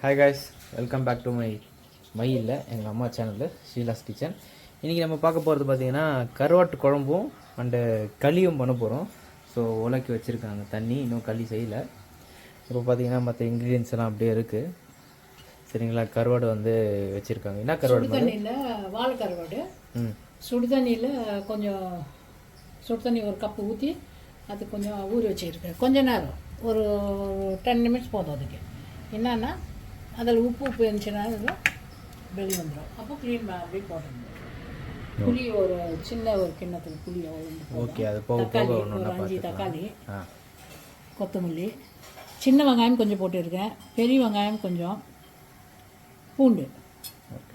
Hi guys, welcome back to my இல்லை எங்கள் அம்மா சேனலு ஷீலாஸ் கிச்சன். இன்றைக்கி நம்ம பார்க்க போகிறது பார்த்திங்கன்னா கருவாட்டு குழம்பும் அண்டு களியும் பண்ண போகிறோம். ஸோ உலக்கி வச்சுருக்காங்க தண்ணி, இன்னும் களி செய்யலை. இப்போ பார்த்திங்கன்னா மற்ற இன்க்ரீடியன்ஸ் எல்லாம் அப்படியே இருக்குது. சரிங்களா, கருவாடு வந்து வச்சுருக்காங்க. என்ன கருவாடு? தண்ணியில் வாழை கருவாடு. சுடு தண்ணியில் கொஞ்சம் சுடு தண்ணி ஒரு கப்பு ஊற்றி அது கொஞ்சம் ஊற வச்சுருக்கேன். கொஞ்ச நேரம் ஒரு 10 நிமிஷம் போதும். அதுக்கு என்னன்னா அதில் உப்பு இருந்துச்சுன்னா வெளியே வந்துடும். அப்போ க்ளீன் அப்படி போடணும். புளி ஒரு சின்ன ஒரு கிண்ணத்தில் புளி ஓகே, அது தக்காளி ஒரு 5 தக்காளி, கொத்தமல்லி, சின்ன வெங்காயம் கொஞ்சம் போட்டுருக்கேன், பெரிய வெங்காயம் கொஞ்சம், பூண்டு,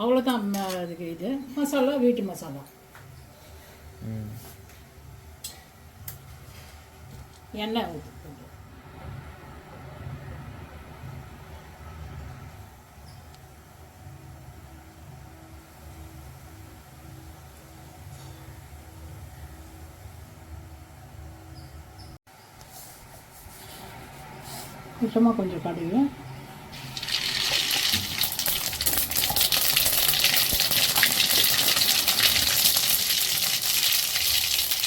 அவ்வளோதான். அதுக்கு இது மசாலா வீட்டு மசாலா. எண்ணெய் ஊற்றி கொஞ்சமாக கொஞ்சம் கடுகு,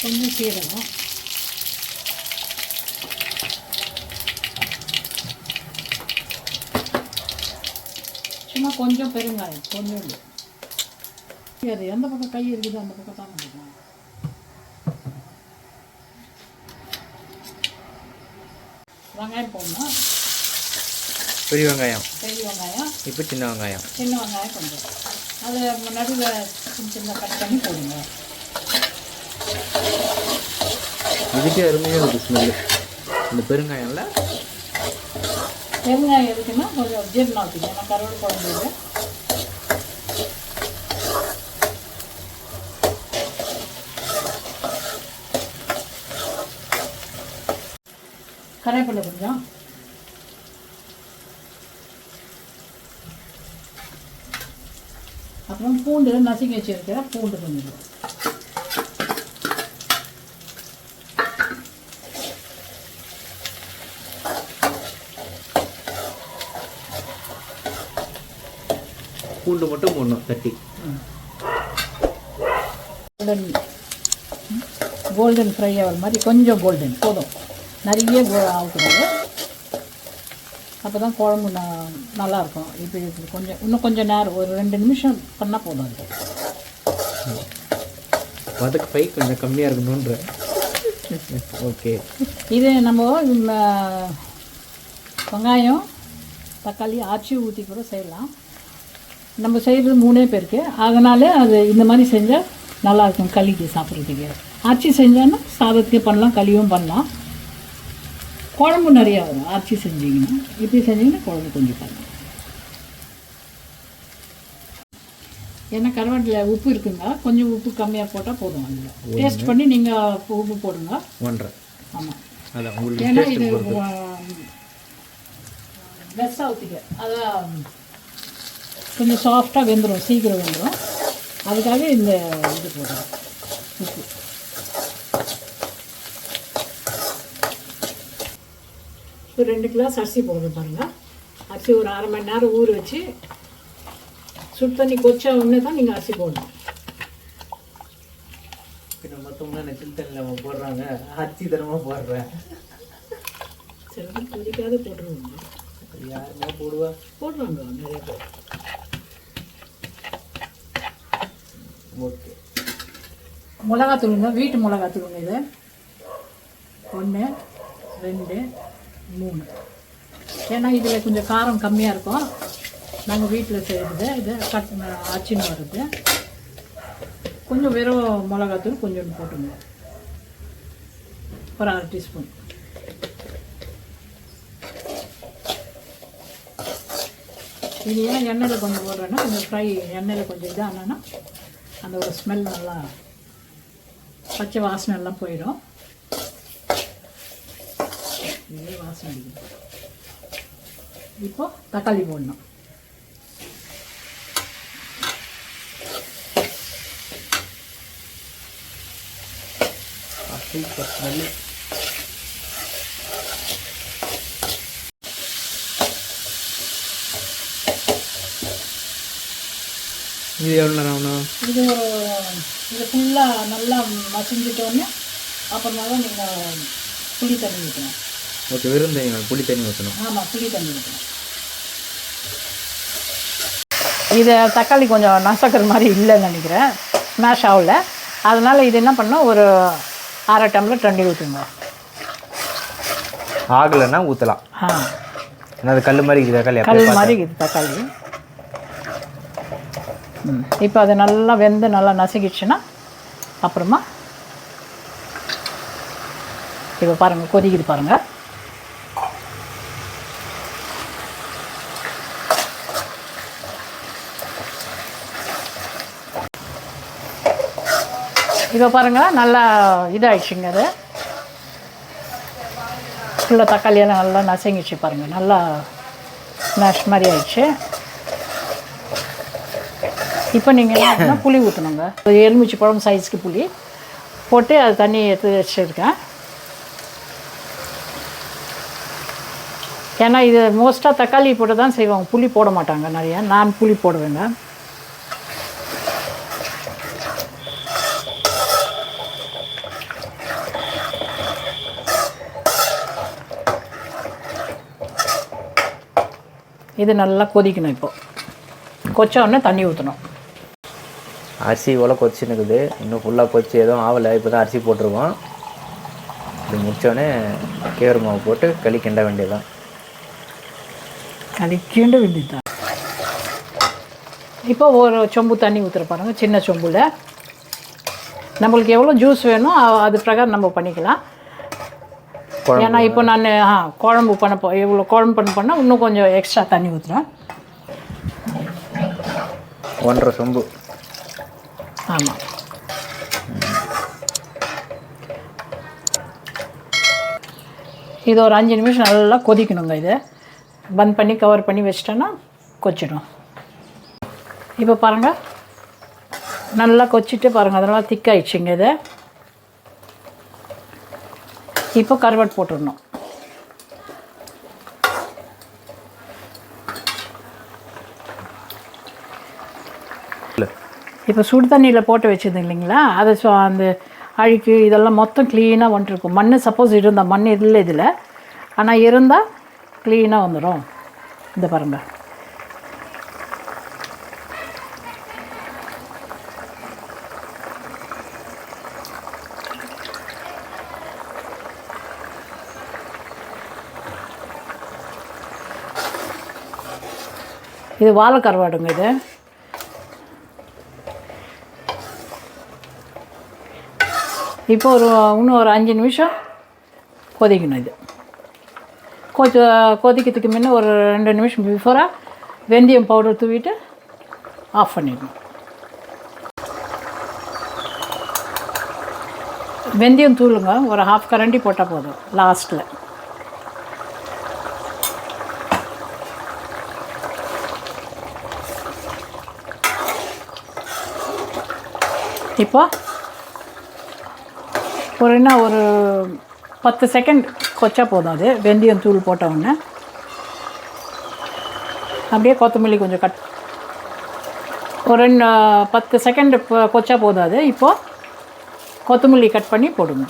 கொஞ்சம் சீரகம், சும்மா கொஞ்சம் பெருங்காயம் கொஞ்சம். அது எந்த பக்கம் கை இருக்குதோ அந்த பக்கம் தான் பண்ணிக்கலாம். வெங்காயம் போடணும். பெரிய வெங்காயம், இப்போ சின்ன வெங்காயம் கொஞ்சம் அதை நடுவில் சின்ன கட் பண்ணி போடுங்க. இதுக்கே அருமையாக இருக்குது ஸ்மெல்லு இந்த பெருங்காயம்ல. பெருங்காயம் எதுக்குன்னா கொஞ்சம் ஜீரணம் ஆகுது. ஏன்னா கருவாடு குழம்பு கருவேப்பிலை கொஞ்சம், அப்புறம் பூண்டு நசுக்கி வச்சுருக்கிற பூண்டு கொஞ்சம், பூண்டு மட்டும் போடணும் தட்டி. கோல்டன் ஃப்ரை ஆகிற மாதிரி கொஞ்சம் கோல்டன் போதும், நிறைய ஆகக்கூடாது. அப்போ தான் குழம்பு நல்லாயிருக்கும். இப்போ இது கொஞ்சம் இன்னும் கொஞ்சம் நேரம் ஒரு 2 நிமிஷம் பண்ணால் போதும். அது அதுக்கு ஃப்ரை கொஞ்சம் கம்மியாக இருக்கணுன்ற. ஓகே, இது நம்ம வெங்காயம் தக்காளி ஆச்சி ஊற்றி கூட செய்யலாம். நம்ம செய்கிறது 3 பேருக்கு, அதனால அது இந்த மாதிரி செஞ்சால் நல்லாயிருக்கும். களிக்கு சாப்பிட்றதுக்கு ஆச்சி செஞ்சோன்னா சாதத்துக்கு பண்ணலாம், களியும் பண்ணலாம். குழம்பு நிறையா வரும் ஆச்சி செஞ்சிங்கன்னா. இப்படி செஞ்சிங்கன்னா குழம்பு கொஞ்சம் பண்ணலாம். ஏன்னா கருவாட்டில் உப்பு இருக்குங்க, கொஞ்சம் உப்பு கம்மியாக போட்டால் போதும். அதில் டேஸ்ட் பண்ணி நீங்கள் உப்பு போடுங்க. ஆமாம், ஏன்னா இது பெஸ்ட்டாக ஊற்றிக்க, அதான் கொஞ்சம் சாஃப்டாக வெந்துடும், சீக்கிரம் வெந்துடும். அதுக்காக இந்த இது போடுறோம் உப்பு. இப்போ 2 கிளாஸ் அரிசி போடுறது பாருங்கள். அரிசி ஒரு 1/2 மணி நேரம் ஊற வச்சு சுடு தண்ணி கொச்சா ஒன்று தான் நீங்கள் அரிசி போடணும். மொத்தமாக நெச்சில் தண்ணியில் போடுறாங்க, அரிசி தரமாக போடுறேன். சில கொதிக்காத போட்டுருவாங்க. யாருமே போடுறாங்க நிறைய பேர். ஓகே, மிளகாத்தூளுங்க, வீட்டு மிளகாத்தூளுங்க. இது 1 2 3. ஏன்னா இதில் கொஞ்சம் காரம் கம்மியாக இருக்கும். நாங்கள் வீட்டில் செய்கிறது இது ஆச்சின்னு வருது. கொஞ்சம் வெறும் மிளகாத்தூள் கொஞ்சம் போட்டுங்க, ஒரு 1/2 டீஸ்பூன். இது ஏன் எண்ணெயில் கொஞ்சம் போடுறேன்னா கொஞ்சம் ஃப்ரை எண்ணெயில் கொஞ்சம் இதானா அந்த ஒரு ஸ்மெல் நல்லா பச்சை வாசனை எல்லாம் போயிடும். இதே வாசனை அடிக்கும். இப்போது தக்காளி போடணும். ஸ்மெல்லு இது எவ்வளோ நேரம் ஆகணும்? இது ஃபுல்லாக நல்லா மசிஞ்சிட்டோன்னே அப்புறமா தான் நீங்கள் புளி தண்ணி ஊற்றணும். ஓகே, வெறும் தண்ணி, புளி தண்ணி ஊற்றணும். ஆமாம், புளி தண்ணி ஊற்றணும். இது தக்காளி கொஞ்சம் நசக்கிற மாதிரி இல்லைன்னு நினைக்கிறேன், ஸ்மாஷ் ஆகல. அதனால் இது என்ன பண்ணோம், ஒரு அரை டம்ளர் தண்ணி ஊற்றுங்க. ஆகலைன்னா ஊற்றலாம். ஏன்னா அது கல் மாதிரி இருக்குது தக்காளி. கல் மாதிரி இருக்குது தக்காளி. இப்போ அது நல்லா வெந்து நல்லா நசுக்கிடுச்சுன்னா அப்புறமா இப்போ பாருங்கள் கொதிக்குது பாருங்கள். இப்போ பாருங்கள் நல்லா இதாகிடுச்சுங்க. அது ஃபுல்லாக தக்காளியெல்லாம் நல்லா நசங்கிடுச்சு பாருங்கள், நல்லா ஸ்மாஷ் மாதிரி ஆயிடுச்சு. இப்போ நீங்கள் என்ன புளி ஊற்றணுங்க, எலுமிச்சி பழம் சைஸ்க்கு புளி போட்டு அது தண்ணி எடுத்து வச்சுருக்கேன். ஏன்னா இது மோஸ்ட்டாக தக்காளி போட்டு தான் செய்வாங்க, புளி போட மாட்டாங்க நிறையா. நான் புளி போடுவேங்க. இது நல்லா கொதிக்கணும். இப்போது கொச்ச உடனே தண்ணி ஊற்றணும். அரிசி இவ்வளோ கொதிச்சுன்னு இருக்குது, இன்னும் ஃபுல்லாக கொதிச்சு எதுவும் ஆகலை. இப்போ தான் அரிசி போட்டிருக்கோம். இது முடித்தோடனே கேவரு மாவு போட்டு களி கிண்ட வேண்டியதுதான். களி கிண்ட வேண்டியதுதான். இப்போ ஒரு சொம்பு தண்ணி ஊற்றுற பாருங்கள், சின்ன சொம்பில். நம்மளுக்கு எவ்வளோ ஜூஸ் வேணும் அது பிரகாரம் நம்ம பண்ணிக்கலாம். ஏன்னா இப்போ நான் குழம்பு எவ்வளோ குழம்பு பண்ணால் இன்னும் கொஞ்சம் எக்ஸ்ட்ரா தண்ணி ஊற்றுறேன். 1.5 சொம்பு. ஆமாம். இது ஒரு 5 நிமிஷம் நல்லா கொதிக்கணுங்க. இது பந்த் பண்ணி கவர் பண்ணி வச்சிட்டோன்னா கொச்சிடும். இப்போ பாருங்கள் நல்லா கொச்சிட்டு பாருங்கள், அதெல்லாம் திக்காயிடுச்சுங்க. இது இப்போ கருவாடு போட்டுடணும். இப்போ சுடு தண்ணியில் போட்டு வச்சுது இல்லைங்களா, அதை அந்த அழுக்கு இதெல்லாம் மொத்தம் க்ளீனாக வந்துட்டுருக்கும். மண் சப்போஸ் இருந்தால், மண் இல்லை இதில், ஆனால் இருந்தால் க்ளீனாக வந்துடும். இந்த பாருங்கள். இது வாழை கருவாடுங்க. இது இப்போ இன்னும் ஒரு 5 நிமிஷம் கொதிக்கணும். இது கொதிக்கிறதுக்கு முன்னே ஒரு 2 நிமிஷம் பிஃபோராக வெந்தயம் பவுடர் தூவிட்டு ஆஃப் பண்ணிடணும். வெந்தயம் தூளுங்க ஒரு 1/2 கரண்டி போட்டால் போதும் லாஸ்ட்டில். இப்போ ஒரு 10 செகண்ட் கொச்சா போதும். அது வெந்தயம் தூள் போட்ட உடனே அப்படியே கொத்தமல்லி கொஞ்சம் ஒரு 10 செகண்ட் கொச்சா போதும். அது இப்போது கொத்தமல்லி கட் பண்ணி போடுங்க.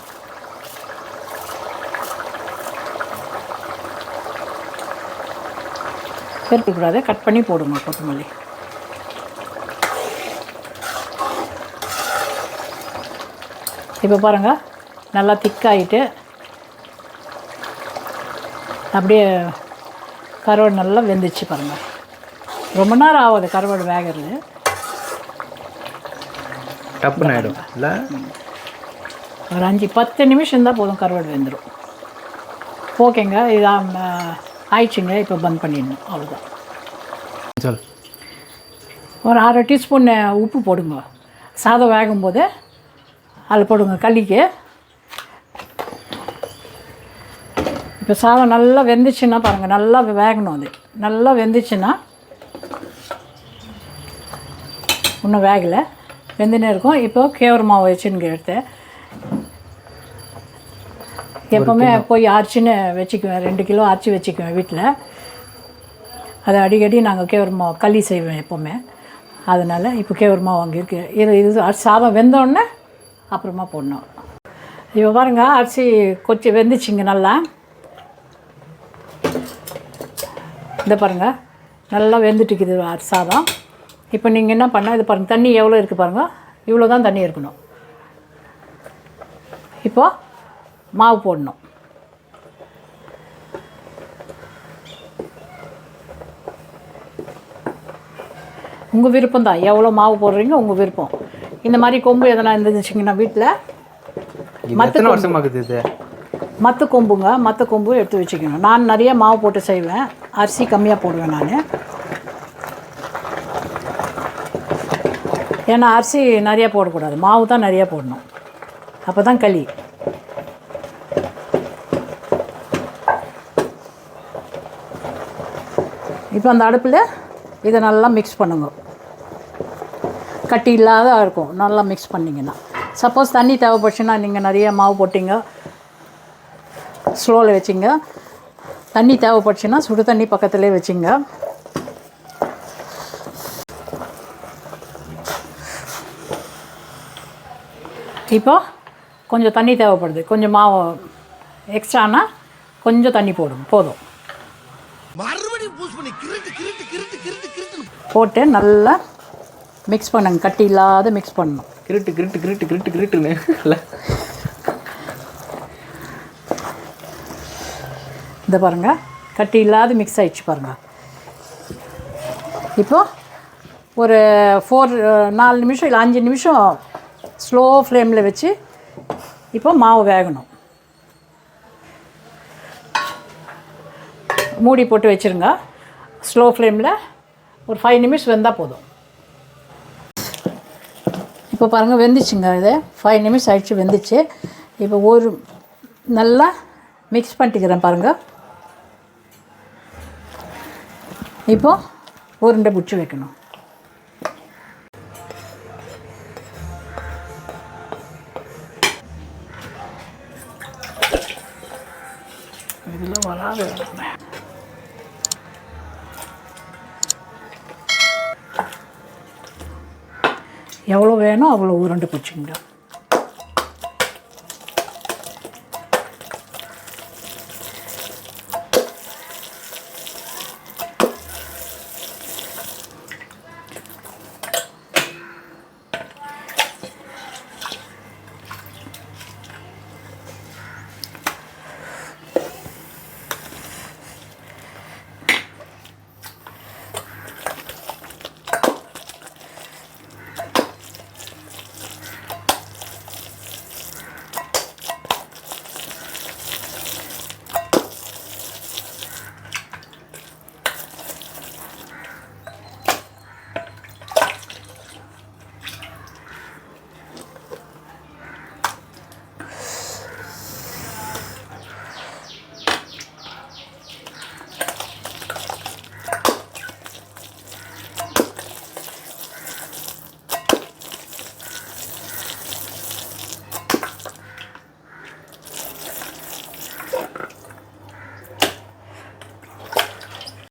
சேர்க்கக்கூடாது, கட் பண்ணி போடுங்க கொத்தமல்லி. இப்போ பாருங்கள் நல்லா திக்காயிட்டு அப்படியே கருவாடு நல்லா வெந்துச்சு பாருங்கள். ரொம்ப நேரம் ஆகாது கருவாடு வேகிறது, டப்புன்னு ஆகிடும் இல்லை. ஒரு 5-10 நிமிஷம் இருந்தால் போதும், கருவாடு வெந்துடும். ஓகேங்க, இது ஆயிடுச்சுங்க. இப்போ பந்த் பண்ணிடணும், அவ்வளோதான். சொல். ஒரு 1/2 டீஸ்பூன் உப்பு போடுங்க. சாதம் வேகும்போது அதில் போடுங்க களிக்கு. இப்போ சாதம் நல்லா வெந்துச்சுன்னா பாருங்கள், நல்லா வேகணும். அது நல்லா வெந்துச்சுன்னா, இன்னும் வேகலை, வெந்துனே இருக்கும். இப்போ கேவரு மாவு வச்சுன்னு எடுத்து எப்போவுமே போய் அரைச்சின்னு வச்சுக்குவேன். 2 கிலோ அரைச்சி வச்சுக்குவேன் வீட்டில். அதை அடிக்கடி நாங்கள் கேவரு மாவு களி செய்வேன் எப்போவுமே. அதனால் இப்போ கேவுரு மாவு வாங்கியிருக்கு. இது சாதம் வெந்தோடனே அப்புறமா போடணும். இப்போ பாருங்க அரிசி கொஞ்சம் வெந்துச்சிங்க நல்லா. இதை பாருங்கள் நல்லா வெந்துட்டுக்குது சாதம். இப்போ நீங்கள் என்ன பண்ணால் இது பாருங்கள் தண்ணி எவ்வளோ இருக்குது பாருங்கள், இவ்வளோ தான் தண்ணி இருக்கணும். இப்போது மாவு போடணும். உங்கள் விருப்பம் தான் எவ்வளோ மாவு போடுறீங்க, உங்கள் விருப்பம். இந்த மாதிரி கொம்பு எதனா இருந்துச்சுங்கன்னா வீட்டில் மற்ற கொம்புங்க, மற்ற கொம்பு எடுத்து வச்சுக்கணும். நான் நிறைய மாவு போட்டு செய்வேன், அரிசி கம்மியாக போடுவேன் நான். ஏன்னா அரிசி நிறையா போடக்கூடாது, மாவு தான் நிறையா போடணும், அப்போ தான் களி. இப்போ அந்த அடுப்பில் இதை நல்லா மிக்ஸ் பண்ணுங்க. கட்டி இல்லாத இருக்கும் நல்லா மிக்ஸ் பண்ணிங்கன்னா. சப்போஸ் தண்ணி தேவைப்பட்டுச்சுன்னா நீங்கள் நிறைய மாவு போட்டிங்க, ஸ்லோவில் வச்சிங்க. தண்ணி தேவைப்பட்டுச்சுன்னா சுடு தண்ணி பக்கத்துலேயே வச்சிங்க. இப்போ கொஞ்சம் தண்ணி தேவைப்படுது, கொஞ்சம் மாவு எக்ஸ்ட்ரானா கொஞ்சம் தண்ணி போதும். போட்டு நல்லா மிக்ஸ் பண்ணுங்க, கட்டி இல்லாத மிக்ஸ் பண்ணணும். கிருட்டுன்னு இந்த பாருங்கள் கட்டி இல்லாத மிக்ஸ் ஆகிடுச்சு பாருங்கள். இப்போ ஒரு 4 நிமிஷம் இல்லை 5 நிமிஷம் ஸ்லோ ஃப்ளேமில் வச்சு இப்போ மாவு வேகணும். மூடி போட்டு வச்சுருங்க ஸ்லோ ஃப்ளேமில். ஒரு 5 நிமிஷம் வெந்தால் போதும். இப்போ பாருங்கள் வெந்துச்சுங்க, இது 5 நிமிஷம் ஆகிடுச்சு, வெந்துச்சு. இப்போ ஒரு நல்லா மிக்ஸ் பண்ணிட்டுக்கிறேன் பாருங்கள். இப்போது உருண்டை பிடிச்சி வைக்கணும். இதில் வராது. எவ்வளோ வேணும் அவ்வளோ உருண்டை பிடிச்சிங்க.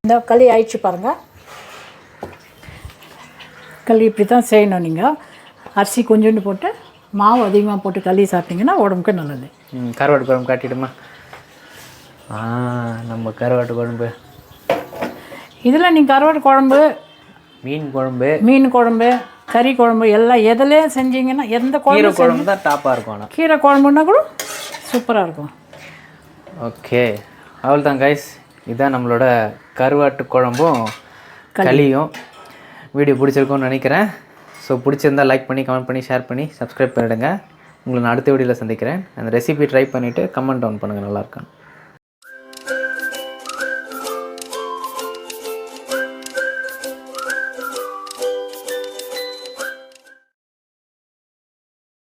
இந்த களி ஆயிடுச்சு பாருங்கள். களி இப்படி தான் செய்யணும். நீங்கள் அரிசி கொஞ்சோண்டு போட்டு மாவு அதிகமாக போட்டு களி சாப்பிட்டிங்கன்னா உடம்புக்கு நல்லது. கருவாட்டு குழம்பு காட்டிடுமா? நம்ம கருவாட்டு குழம்பு இதில் நீங்கள் கருவாட்டு குழம்பு, மீன் குழம்பு, கறி குழம்பு எல்லாம் எதிலே செஞ்சீங்கன்னா எந்த குழம்பு தான் டாப்பாக இருக்கும். ஆனால் கீரை குழம்புன்னா கூட சூப்பராக இருக்கும். ஓகே, அவ்வளோதான் கைஸ். இதுதான் நம்மளோட கருவாட்டு குழம்பும் களியும். வீடியோ பிடிச்சிருக்கோன்னு நினைக்கிறேன். ஸோ பிடிச்சிருந்தால் லைக் பண்ணி, கமெண்ட் பண்ணி, ஷேர் பண்ணி, சப்ஸ்கிரைப் பண்ணிவிடுங்க. உங்களை நான் அடுத்த வீடியோவில் சந்திக்கிறேன். அந்த ரெசிபி ட்ரை பண்ணிவிட்டு கமெண்ட் டவுன் பண்ணுங்கள், நல்லாயிருக்கும்.